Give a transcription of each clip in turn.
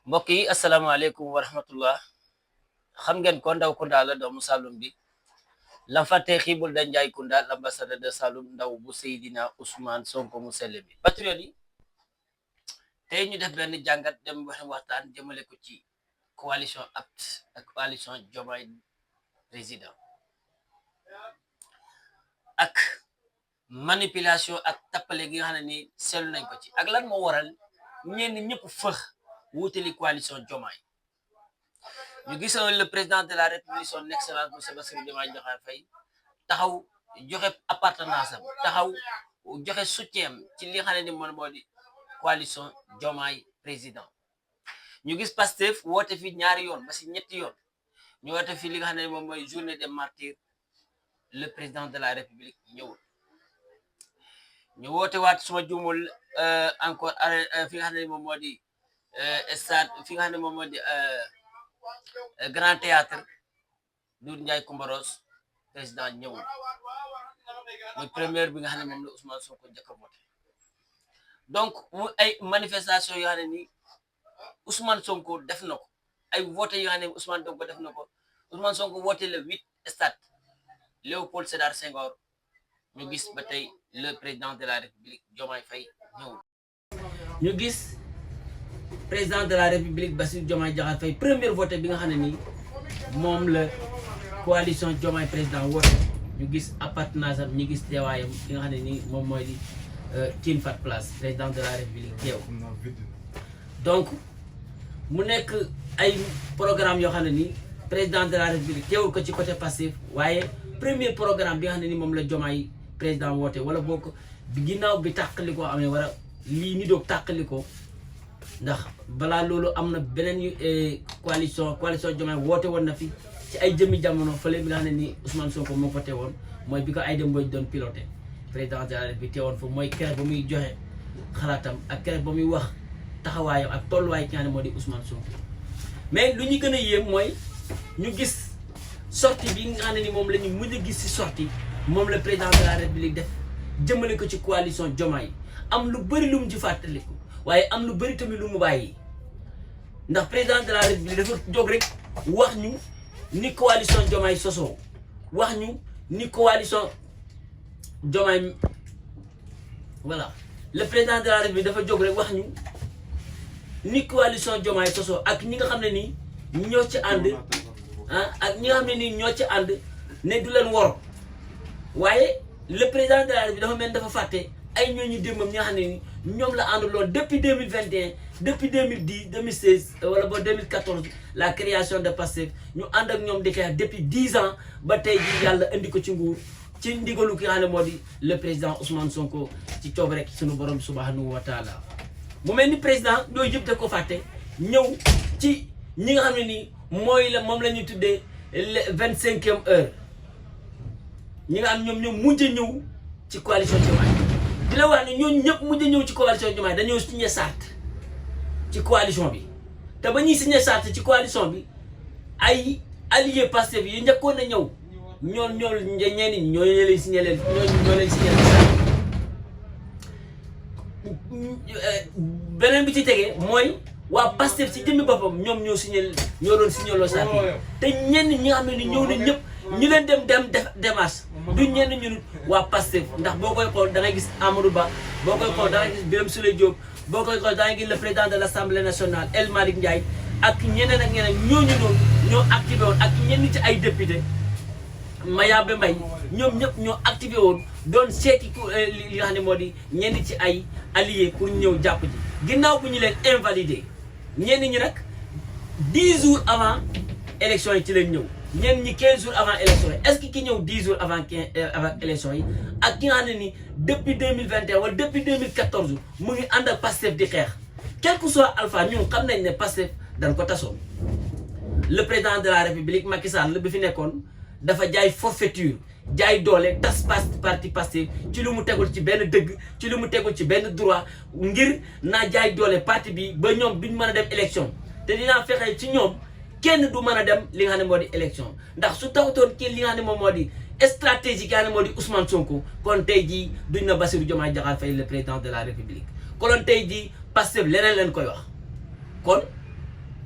mbokk yi asalaamaaleykum wa rahmatullah xam ngeen ko Ndaw Kounda la doomu Saloum bi lam fàtte xiibul da Njaay Kounda l'ambassadeur de Saloum ndaw bu Seydina Ousmane Sonko mu sell bi patriote yi tey ñu def benn jàngat dem waxtaan jëmale ko ci coalition APT ak coalition Diomaye président ak manipulation ak tappale gi nga xam ne ni seetlu nañ ko ci ak lan moo waral ñenn ñëpp fëx wutali coalition Diomaye ñu gisoon le président de la république son excellence monsieur Bassirou Diomaye Diakhar Faye taxaw joxe appartenance am taxaw joxe soutien ci li nga xam ne ni moom moo di coalition Diomaye président ñu gis Pastef woote fi ñaari yoon ba si ñetti yoon ñu woote fi li nga xam ne moom mooy journée des martyrs le président de la république ñëwul ñu woote waat suma juumul encore fi nga xam ne moom moo di stade fi nga xam ne moom moo di grand théâtre Doudou Ndiaye Coumba Rose président ñëwul muy première bi nga xam ne moom la Ousmane Sonko njëkk a voté donc mu ay manifestation yoo xam ne ni Ousmane Sonko def na ko ay voté yoo xam ne Ousmane Sonko def na ko Ousmane Sonko voté le 8 stade Léopold Sédar Senghor ñu gis ba tey le président de la république Diomaye Faye ñëwul ñu gis président de la république Bassirou Diomaye Diakhar Faye première voté bi nga xam ne nii moom la coalition Diomaye président woote ñu gis appartenance am ñu gis teewaayam ki nga xam ne nii moom mooy di Tine Fat Place président de la république teew donc mu nekk ay programme yoo xam ne nii président de la république teewul ko ci côté passif waaye premier programme bi nga xam ne ni moom la Diomaye président woote wala bokk ginnaaw bi tàqalikoo amee wala lii ni doog tàqalikoo ndax balaa loolu am na beneen coalition Diomaye woote woon na fi ci ay jëmmi jamono fële bi nga xam ne ni Ousmane Sonko moo ko teewoon mooy bi ko Aïda Mbodj doon piloté président de la République teewoon fa mooy keroog ba muy joxe xalaatam ak keroog ba muy wax taxawaayam ak tolluwaay ki nga xam ne moo di Ousmane Sonko mais lu ñu gën a yéem mooy ñu gis sortie bi nga xam ne ni moom la ñu mën a gis si sortie moom le président de la République def jëmale ko ci coalition Diomaye am lu bëri lu mu ci fàttaliku waaye am lu bëri tamit lu mu bàyyi ndax président de la République dafa jóg rek wax ñu ni coalition Diomaye sosoo wax ñu ni coalition Diomaye voilà le président de la République dafa jóg rek wax ñu ni coalition Diomaye sosoo ak ñi nga xam ne nii ñoo ci ànd ak ñi nga xam ne nii ñoo ci ànd ne du leen wor waaye le président de la République dafa mel dafa fàtte ay ñooñu démbam ñi nga xam ne ni ñoom la àndaloon depuis 2021 depuis 2010 2016 wala ba 2014 la création de Pastef ñu ànd ak ñoom di xeex depuis 10 ans ba tey jii yàlla indi ko ci nguur ci ndigalu ki nga xam ne moo di le président Ousmane Sonko ci coob rek suñu borom subhanahu wa taala mu mel ni président yooyu yëpp da ko fàtte ñëw ci ñi nga xam ne nii mooy la moom la ñuy tuddee le 25e heure ñi nga xam ñoom mujj a ñëw ci coalition Diomaye di la wax ne ñooñu ñëpp mujj a ñëw ci coalition Diomaye dañoo signé charte ci coalition bi te ba ñuy signé charte ci coalition bi ay alliés Pastef yi njëkkoon a ñëw ñenn ñoo leen signé leen ñoo leen signé beneen bi ci tegee mooy waa Pastef ci jëmmi boppam ñoom ñoo doon signé loo charte yi te ñenn ñi nga xam ne ni ñëw nañ ñëpp ñu leen dem def démarche du ñenn ñu waa Pastef ndax boo koy xool da ngay gis Amadou Ba boo koy xool da ngay gis Birame Souleye Diop boo koy xool da ngay gis le président de l' assemblée nationale El Malick Ndiaye ak ñeneen ak ñeneen ñooñu noonu ñoo activé woon ak ñenn ci ay député Mayabé Mbaye ñoom ñëpp ñoo activé woon doon seeti li nga xam ne moo di ñenn ci ay alliés pour ñëw jàpp ji ginnaaw bu ñu leen invalidé ñenn ñi nag 10 jours avant élection yi ci leen ñëw ñenn ñi 15 jours avant élection yi est-ce que ki ñëw 10 jours avant élection yi ak ki nga xam ne ni depuis 2021 wala depuis 2014 mu ngi ànd ak Pastef di xeex quel que soit alpha ñun xam nañ ne Pastef dañ ko tasoon le président de la république Macky Sall bi fi nekkoon dafa jaay forfaiture jaay doole tas parti Pastef ci lu mu tegul ci benn dëgg ci lu mu tegul ci benn droit ngir naa jaay doole parti bi ba ñoom duñ mën a dem élection te dinaa fexe ci ñoom kenn du mën a dem li nga xam ne moo di élection ndax su taxutoon kii li nga xam ne moom moo di stratégie ki nga xam ne moo di Ousmane Sonko kon tey jii duñ na Bassirou Diomaye Diakhar Faye le président de la République kon tey jii Pastef leneen leen koy wax kon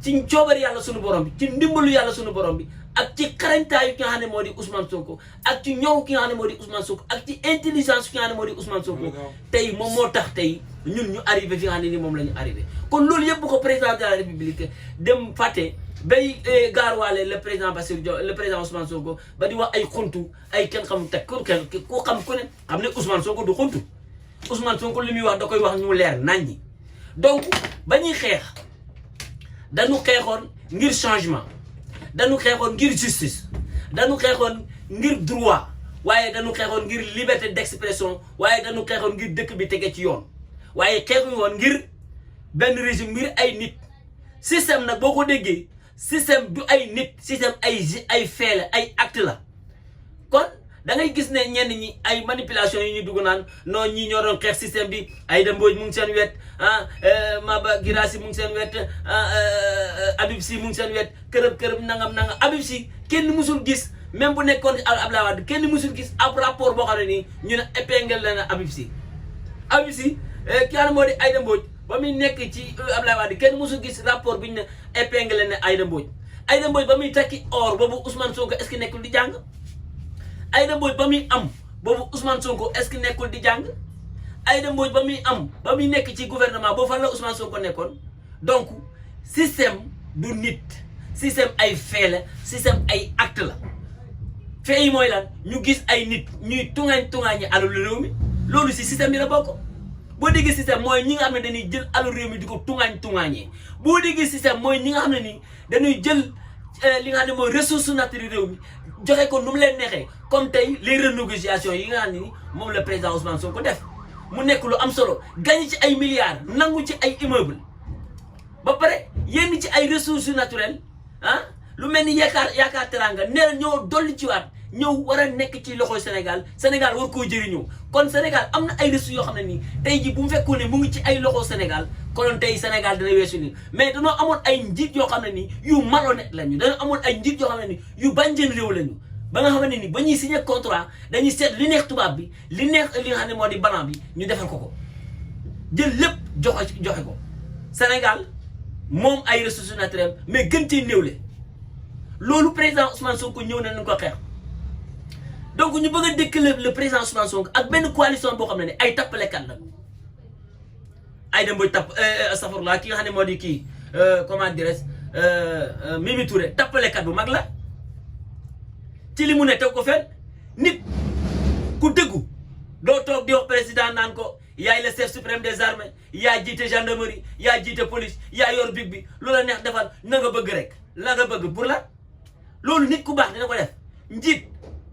ci coobari yàlla sunu borom bi ci ndimbalu yàlla sunu borom bi ak ci xarañtaayu ki nga xam ne moo di Ousmane Sonko ak ci ñoŋ ki nga xam ne moo di Ousmane Sonko ak ci intelligence ki nga xam ne moo di Ousmane Sonko tey moom moo tax tey ñun ñu arrivé fi nga xam ne ni moom la ñu arrivé kon loolu yëpp bu ko président de la république dem fàtte bay gaaruwaale le président Bassirou Diomaye le président Ousmane Sonko ba di wax ay xuntu ay kenn xamul teg ku xam ku ne xam ne Ousmane Sonko du xuntu Ousmane Sonko li muy wax da koy wax ñu leer naññi donc ba ñuy xeex dañu xeexoon ngir changement dañu xeexoon ngir justice dañu xeexoon ngir droit waaye dañu xeexoon ngir liberté d'expression waaye dañu xeexoon ngir dëkk bi tege ci yoon waaye xeexuñu woon ngir benn régime ngir ay nit système nag boo ko déggee système du ay nit système ay feele ay acte la kon da ngay gis ne ñenn ñi ay manipulation yi ñu dugg naan non ñii ñoo doon xeex système bi Aïda Mbodj mu ngi seen wet Maba Guirassy mu ngi seen wet Habib Sy mu ngi seen wet kërëb nangam Habib Sy kenn musul gis même bu nekkoon Abdoulaye Wade kenn musul gis ab rapport boo xam ne nii ñu ne épingle la na Habib Sy ki nga xam ne moo di Aïda Mbodj ba muy nekk ci Abdoulaye Wade kenn musul gis rapport bi ñu ne épingle na Aïda Mbodj ba muy takki or boobu Ousmane Sonko est-ce que nekkul di jàng Aïda Mbodj ba muy am boobu Ousmane Sonko est-ce que nekkul di jàng Aïda Mbodj ba muy am ba muy nekk ci gouvernement boobu fan la Ousmane Sonko nekkoon donc système du nit système ay fait la système ay acte la fait yi mooy lan ñu gis ay nit ñuy tuŋaañi alalu réew mi loolu si système bi la bokk boo déggee système mooy ñi nga xam ne dañuy jël alalu réew mi di ko tuŋaañee boo déggee système mooy ñi nga xam ne nii dañuy jël li nga xam ne mooy ressource naturelle réew mi joxe ko nu mu leen neexee comme tey les renégociations yi nga xam ne ni moom le président Ousmane Sonko def mu nekk lu am solo gagné ci ay milliards nangu ci ay immeuble ba pare yenn ci ay ressources naturelles lu mel ni yaakaar teranga nee ñoo dolli ci waat ñëw war a nekk ci loxoy Sénégal war koo jëriñoo kon Sénégal am na ay ressources yoo xam ne nii tey ji bu mu fekkoon ne mu ngi ci ay loxo Sénégal konoon tey Sénégal dana weesu nii mais dañoo amoon ay njiit yoo xam ne nii yu malhonnête lañu dañoo amoon ay njiit yoo xam ne nii yu bànjeen réew lañu ba nga xam ne nii ba ñuy signé contrat dañuy seet li neex tubaab bi li neex li nga xam ne moo di banaan bi ñu defal ko jël lépp joxe ko Sénégal moom ay ressources naturelles mais gën cee néewle loolu président Ousmane Sonko ñëw na nañu ko xeex donc ñu bëgg a dëkk le président Ousmane Sonko ak benn coalition boo xam ne ay tappalekat la Aïda Mbodj astafurlah ki nga xam ne moo di kii comment dirais-je Mimi Touré tappalekat bu mag la ci li mu ne teg ko fenn nit ku dëggu doo toog di wax président naan ko yaay le chef suprême des armées yaa jiite gendarmerie yaa jiite police yaa yor big bi loola neex defal na nga bëgg rek la nga bëgg pour la loolu nit ku baax dina ko def njiit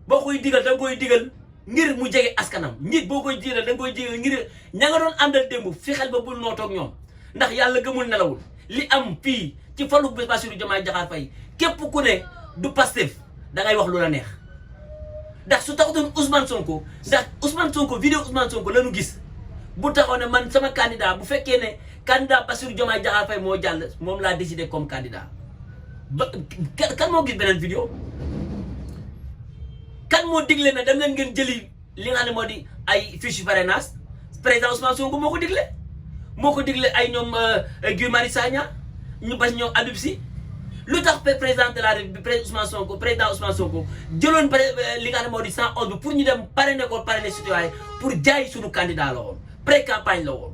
boo koy digal da nga koy digal ngir mu jege askanam njiit boo koy digal da nga koy digal ngir ña nga doon àndal démb fexeel ba bul nootoog ñoom ndax yàlla gëmul nelawul li am fii ci falu Bassirou Diomaye Diakhar Faye képp ku ne du Pastef da ngay wax lu la neex ndax su taxutoon Ousmane Sonko ndax Ousmane Sonko vidéo Ousmane Sonko la ñu gis bu taxaw ne man sama candidat bu fekkee ne candidat Bassirou Diomaye Diakhar Faye moo jàll moom laa décidé comme candidat ba kan moo gis beneen vidéo kan moo digle ne dem leen ngeen jëli li nga xam ne moo di ay fiche parrainage président Ousmane Sonko moo ko digle ay ñoom Guy Marius Sagna ñu bas ñoom Habib Sy lu tax président de la République président Ousmane Sonko jëloon li nga xam ne moo di 111 bi pour ñu dem parrainer ko parrainer citoyen pour jaay suñu candidat la woon pré-campagne la woon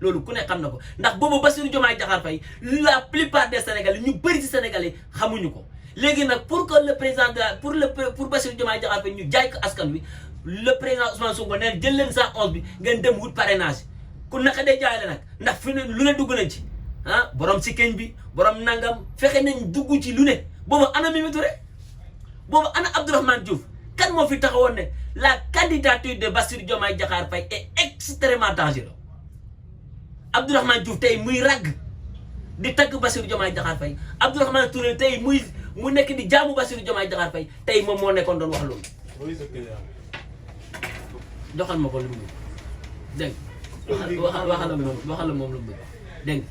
loolu ku ne xam na ko ndax boobu Bassirou Diomaye Diakhar Faye la plupart des Sénégalais ñu bëri ci Sénégalais xamuñu ko léegi nag pour que le président pour Bassirou Diomaye Diakhar Faye ñu jaay ko askan wi le président Ousmane Sonko neen jël leen 111 bi ngeen dem wut parrainage ku naka day jaay la nag ndax fi ne lu ne dugg nañ ci borom si keñ bi borom nangam fexe nañ dugg ci lu ne boobu ana Mimi Touré boobu ana Abdourahmane Diouf kan moo fi taxawoon ne la candidature de Bassirou Diomaye Diakhar Faye est extrêmement dangereux Abdourahmane Diouf tey muy ragg di tagg Bassirou Diomaye Diakhar Faye Abdourahmane Touré tey mu nekk di jaamu Bassirou Diomaye Diakhar Faye tey moom moo nekkoon doon wax loolu joxal ma ko lu mu dégg waxal moom lu mu dégg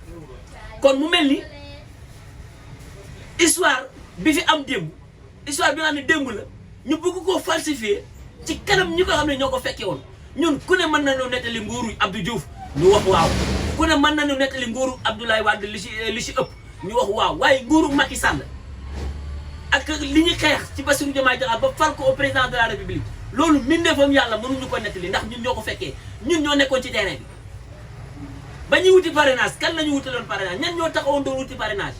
kon mu mel ni histoire bi fi am démb histoire bi nga xam ne démb la ñu bëgg koo falsifier ci kanam ñi ko xam ne ñoo ko fekkee woon ñun ku ne mën nañoo nettali nguuru Abdou Diouf ñu wax waaw ku ne mën nañu nettali nguuru Abdoulaye Wade li si ëpp ñu wax waaw waaye nguuru Macky Sall ak li ñu xeex ci Bassirou Diomaye Diakhar ba fal ko au président de la république loolu mbindeefam yàlla mënuñu ko nettali ndax ñun ñoo ko fekkee ñun ñoo nekkoon ci terrain bi ba ñuy wuti parrainage kan la ñu wutaloon parrainage ñan ñoo taxawoon doon wuti parrainage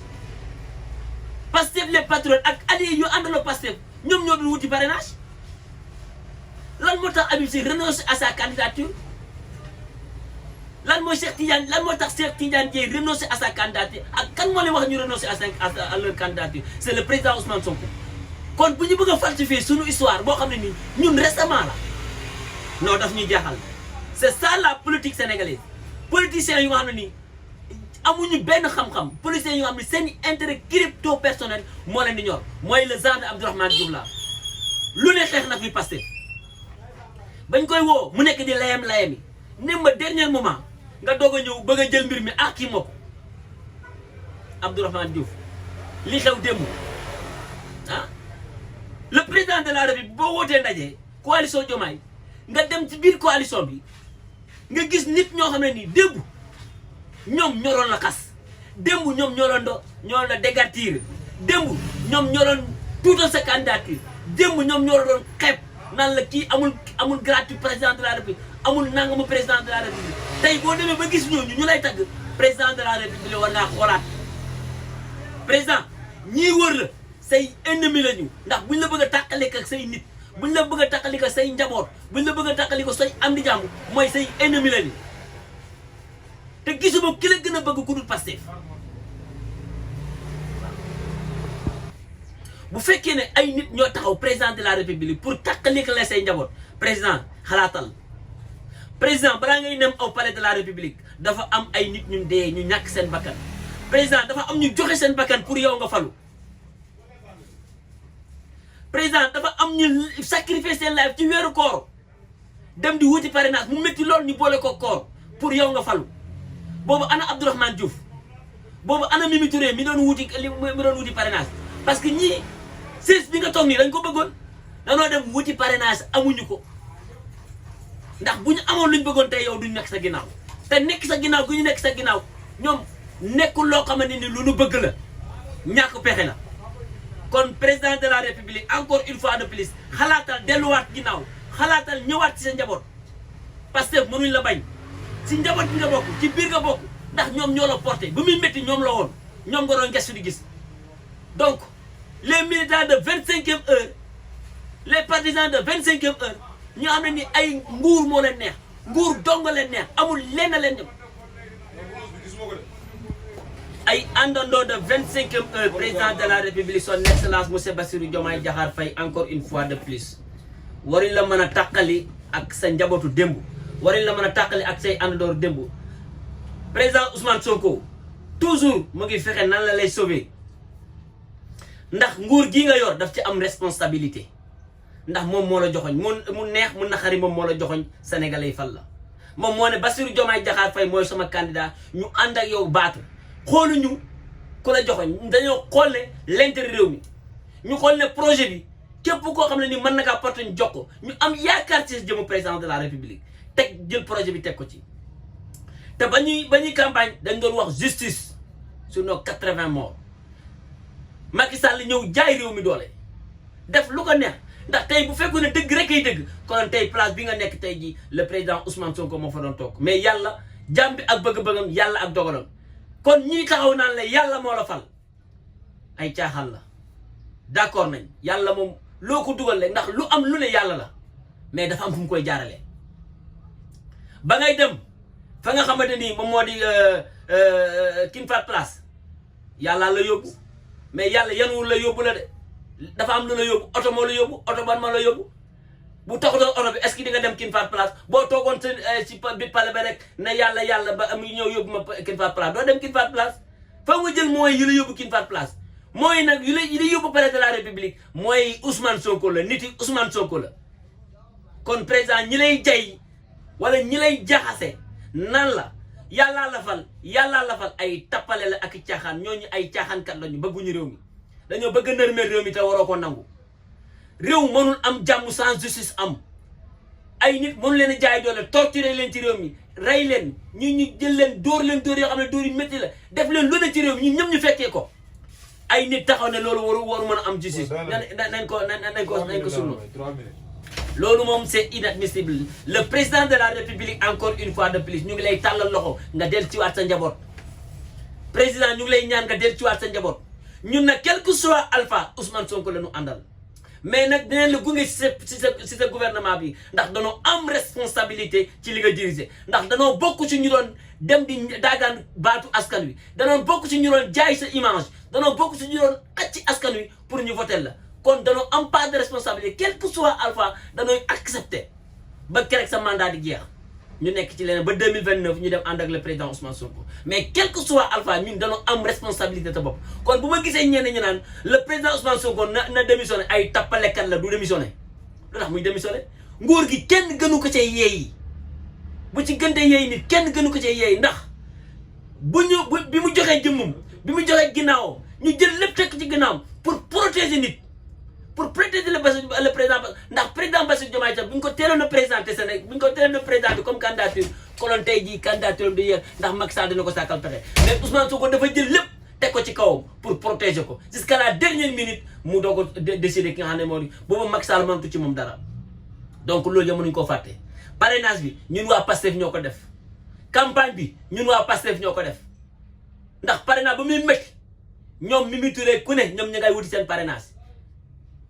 Pastef les patriotes ak alliés yu àndaloo Pastef ñoom ñoo doon wuti parrainage lan moo tax Habib Sy renoncer à sa candidature lan mooy lan moo tax Cheikh Tidiane Dièye renoncer à sa candidature ak kan moo leen wax ñu renoncer à leur candidature c'est le président Ousmane Sonko kon bu ñu bëgg a falsifier sunu histoire boo xam ne nii ñun récemment la non daf ñuy jaaxal c'est ça la politique sénégalaise politiciens yu nga xam ne nii amuñu benn xam-xam politiciens yu nga xam ne seen intérêt crypto personnel moo leen di ñor mooy le genre de Abdourahmane Diouf la lu ne xeex na fi Pastef bañ koy woo mu nekk di layam-layami ne ma dernier moment nga doog a ñëw bëgg a jël mbir mi kii moo ko Abdourahmane Diouf li xew démb le président de la République boo wootee ndaje coalition Diomaye nga dem ci biir coalition bi nga gis nit ñoo xam ne nii démb ñoom ñoroon la xas démb ñoom ñoo la dégartir démb ñoom ñoroon tuutal sa candidature démb ñoom ñoo doon xeeb naan la kii amul gratuit président de la République amul nangamu président de la République tey boo demee ba gis ñooñu ñu lay tagg président de la République war ngaa xoolaat président ñii wër la say ennemi la ñu ndax buñ la bëgg a tàqale ak say nit buñ la bëgg a tàqali ko say njaboot buñ la bëgg a tàqali ko say am di jàmm mooy say ennemi la ñu te gisuma ki la gën a bëgg ku dul Pastef bu fekkee ne ay nit ñoo taxaw président de la République pour tàqali ko la say njaboot président xalaatal président balaa ngay nem au palais de la République dafa am ay nit ñu dee ñu ñàkk seen bakkan président dafa am ñu joxe seen bakkan pour yow nga falu président dafa am ñu sacrifier seen life ci weeru koor dem di wuti parrainage mu métti lool ñu boole ko koor pour yow nga falu boobu ana Abdourahmane Diouf boobu ana Mimi Touré mi doon wuti parrainage parce que ñii siis bi nga toog nii dañ ko bëggoon danoo dem wuti parrainage amuñu ko ndax bu ñu amoon luñ bëggoon tey yow duñ nekk sa ginnaaw te nekk sa ginnaaw gu ñu nekk sa ginnaaw ñoom nekkul loo xamante ni lu nu bëgg la ñàkk pexe la kon président de la République encore une fois de plus xalaatal delluwaat ginnaaw xalaatal ñëwaat ci sa njaboot parce que mënuñ la bañ si njaboot bi nga bokk ci biir nga bokk ndax ñoom ñoo la porté ba muy métti ñoom la woon ñoom nga doon gestu di gis donc les militants de 25e heure les partisans de 25e heure ñoo xam ne ni ay nguur moo leen neex nguur dong leen neex amul lenn leen dem ay àndandoo de 25e heure président de la République son excellence monsieur Bassirou Diomaye Diakhar Faye encore une fois de plus waruñ la mën a tàqali ak sa njabootu démb waruñ la mën a tàqali ak say àndandoor démb président Ousmane Sonko toujours mu ngi fexe nan la lay sauver ndax nguur gi nga yor daf ci am responsabilité ndax moom moo la joxoñ mu neex mu naxari moom moo la joxoñ sénégalais fal la moom moo ne Bassirou Diomaye Diakhar Faye mooy sama candidat ñu ànd ak yow baatu xooluñu ku la joxoñ dañoo xool ne l'intérêt réew mi ñu xool ne projet bi képp koo xam ne ni mën na kaa porté ñu jox ko ñu am yaakaar ci jëmu président de la République teg jël projet bi teg ko ci te ba ñuy campagne dañ doon wax justice sur nos 80 morts Macky Sall ñëw jaay réew mi doole def lu ko neex ndax tey bu fekkoon ne dëgg rek ay dëgg kon tey place bi nga nekk tey ji le président Ousmane Sonko moo fa doon toog mais yàlla jàmm bi ak bëgg-bëggam yàlla ak dogalam kon ñii taxaw naan la yàlla moo la fal ay caaxaan la d'accord nañ yàlla moom loo ko dugal le ndax lu am lu ne yàlla la mais dafa am fu mu koy jaarale ba ngay dem fa nga xamante ni moom moo di King Fahd Palace yàlla la yóbbu mais yàlla yanuwul la yóbbu la de dafa am lu la yóbbu oto moo la yóbbu oto ban moo la yóbbu bu taxutoon oto bi est-ce que di nga dem King Fahd Palace boo toogoon si bi pale ba rek ne yàlla ba am ñëw yóbbu ma King Fahd Palace doo dem King Fahd Palace fa nga jël mooy yi la yóbbu King Fahd Palace mooy nag yi la yóbbu palais de la République mooy Ousmane Sonko la nit yi Ousmane Sonko la kon président ñi lay jay wala ñi lay jaxase nan la yàllaa la fal ay tappale la ak caaxaan ñooñu ay caaxaankat lañu bëgguñu réew mi dañoo bëgg a nërmeel réew mi te waroo ko nangu réew mënul am jàmm sans justice am ay nit mënu leen a jaay doole torturer leen ci réew mi rey leen ñu jël leen dóor yoo xam ne dóor yu métti la def leen lu ne ci réew mi ñun ñëpp ñu fekkee ko ay nit taxaw ne loolu waru mën a am justice nañ ko sunu loolu moom c'est inadmissible le président de la république encore une fois de plus ñu ngi lay tàllal loxo nga del ci waat sa njaboot président ñu ngi lay ñaan nga del ci waat sa njaboot ñun nag quel que soit alpha Ousmane Sonko la ñu àndal mais nag dinañ la gunge si sa gouvernement bi ndax danoo am responsabilité ci li nga diriger ndax danoo bokk ci ñu doon dem di daagaan baatu askan wi danoo bokk ci ñu doon jaay sa image danoo bokk ci ñu doon xacc askan wi pour ñu voter la kon danoo am part de responsabilité quel que soit alpha danooy accepter ba keroog sa mandat di jeex ñu nekk ci leneen ba 2029 ñu dem ànd ak le président Ousmane Sonko mais quel que soit alpha ñun dañoo am responsabilité te bopp kon bu ma gisee ñenn ñu naan le président Ousmane Sonko na démissionné ay tappalekat la du démissionné lu tax muy démissionné nguur gi kenn gënu ko cee yeeyi bu ci gënte yeeyi nit kenn gënu ko cee yeeyi ndax bi mu joxee jëmmum bi mu joxee ginnaawam ñu jël lépp tekk ci ginnaawam pour protéger nit pour protéger le président ndax président Bassirou Diomaye Faye bu ñu ko teeloon a présenté Sénégal bu ñu ko teeloon a présenté comme candidature konoon tey jii candidature di yéex ndax Macky Sall dina ko sàkkal pexe mais Ousmane Sonko dafa jël lépp teg ko ci kawam pour protéger ko jusqu'à la dernière minute mu doog a décider ki nga xam ne moo di booba Macky Sall mënatu ci moom dara donc loolu yëpp mënuñu koo fàtte parrainage bi ñun waa Pastef ñoo ko def campagne bi ñun waa Pastef ñoo ko def ndax parrainage ba muy métti ñoom Mimi Touré ku ne ñoom ñu ngay wuti seen parrainage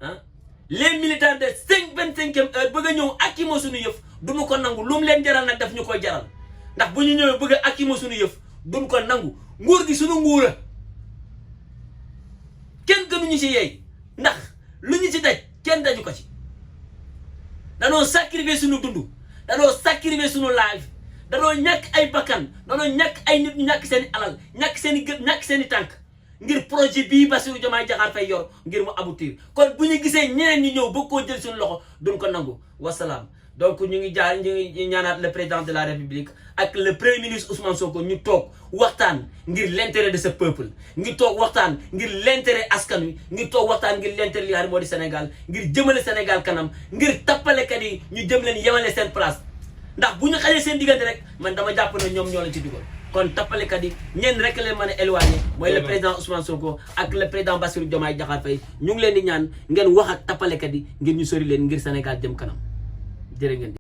ah les militants de 25e heure bëgg a ñëw ak moo suñu yëf duñu ko nangu lu mu leen jaral nag daf ñu koy jaral ndax bu ñu ñëwee bëgg a ak moo suñu yëf duñu ko nangu nguur gi suñu nguura kenn gënuñu ci yeey ndax lu ñu ci daj kenn daju ko ci danoo sacrifier suñu dund danoo sacrifier suñu life danoo ñàkk ay bakkan danoo ñàkk ay nit ñu ñàkk seen i alal ñàkk seen i gët ñàkk seen i tànk ngir projet bii Bassirou Diomaye Diakhar Faye yor ngir mu aboutir kon bu ñu gisee ñeneen ñi ñëw bëgg koo jël suñu loxo duñ ko nangu wasalaam donc ñu ngi ñaanaat le président de la république ak le premier ministre Ousmane Sonko ñu toog waxtaan ngir l'intérêt de ce peuple ngi toog waxtaan ngir l'intérêt askan wi ngi toog waxtaan ngir l'intérêt li nga xam moo di Sénégal ngir jëmale Sénégal kanam ngir tappalekat yi ñu jëm leen yemale seen place ndax bu ñu xalee seen diggante rek man dama jàpp ne ñoom ñoo leen ci dugal kon tappalekat yi ñenn rek leen mën a éloigné mooy le président Ousmane Sonko ak le président Bassirou Diomaye Diakhar Faye ñu ngi leen di ñaan ngeen wax ak tappalekat yi ngir ñu sori leen ngir Sénégal jëm kanam jërë ngeen